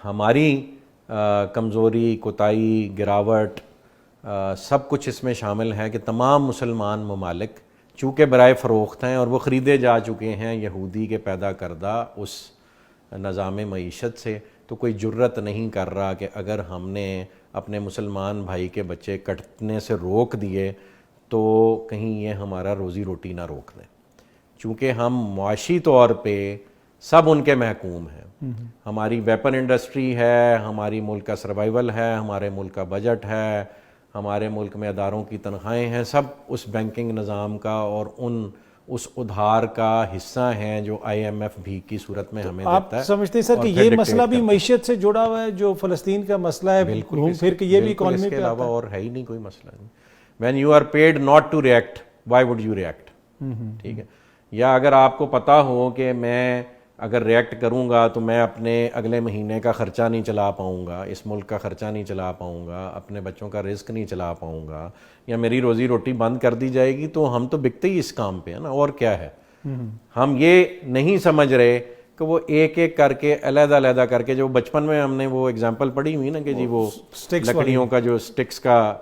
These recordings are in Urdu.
ہماری کمزوری، کوتاہی، گراوٹ سب کچھ اس میں شامل ہے کہ تمام مسلمان ممالک چونکہ برائے فروخت ہیں اور وہ خریدے جا چکے ہیں یہودی کے پیدا کردہ اس نظام معیشت سے، تو کوئی جرت نہیں کر رہا کہ اگر ہم نے اپنے مسلمان بھائی کے بچے کٹنے سے روک دیے تو کہیں یہ ہمارا روزی روٹی نہ روک دیں، چونکہ ہم معاشی طور پہ سب ان کے محکوم ہیں۔ ہماری ویپن انڈسٹری ہے، ہماری ملک کا سروائیول ہے، ہمارے ملک کا بجٹ ہے، ہمارے ملک میں اداروں کی تنخواہیں ہیں، سب اس بینکنگ نظام کا اور اس ادھار کا حصہ ہیں جو آئی ایم ایف بھی کی صورت میں ہمیں دیتا ہے۔ آپ سمجھتے ہیں سر کہ یہ مسئلہ بھی معیشت سے جڑا ہوا ہے جو فلسطین کا مسئلہ ہے، گھوم پھر کے یہ بھی اکانومی اس کے پہ علاوہ آتا ہے؟ اور ہے ہی نہیں کوئی مسئلہ نہیں۔ When you are paid not to react why would you react, ٹھیک ہے؟ یا اگر آپ کو پتا ہو کہ میں اگر ریئیکٹ کروں گا تو میں اپنے اگلے مہینے کا خرچہ نہیں چلا پاؤں گا، اس ملک کا خرچہ نہیں چلا پاؤں گا، اپنے بچوں کا رزق نہیں چلا پاؤں گا، یا میری روزی روٹی بند کر دی جائے گی، تو ہم تو بکتے ہی اس کام پہ ہیں نا، اور کیا ہے؟ ہم یہ نہیں سمجھ رہے کہ وہ ایک ایک کر کے علیحدہ علیحدہ کر کے، جو بچپن میں ہم نے وہ ایگزامپل پڑھی ہوئی نا کہ جی وہ لکڑیوں کا جو سٹکس کا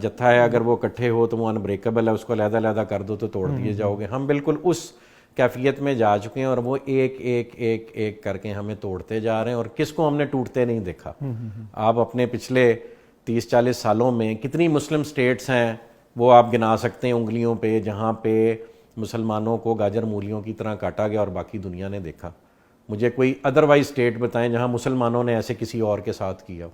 جتھا ہے، اگر وہ اکٹھے ہو تو وہ انبریکیبل ہے، اس کو علیحدہ علیحدہ کر دو تو توڑ دیے جاؤ گے۔ ہم بالکل اس کیفیت میں جا چکے ہیں اور وہ ایک ایک ایک ایک کر کے ہمیں توڑتے جا رہے ہیں، اور کس کو ہم نے ٹوٹتے نہیں دیکھا۔ آپ اپنے پچھلے 30-40 سالوں میں کتنی مسلم سٹیٹس ہیں وہ آپ گنا سکتے ہیں انگلیوں پہ، جہاں پہ مسلمانوں کو گاجر مولیوں کی طرح کاٹا گیا اور باقی دنیا نے دیکھا۔ مجھے کوئی ادروائز سٹیٹ بتائیں جہاں مسلمانوں نے ایسے کسی اور کے ساتھ کیا۔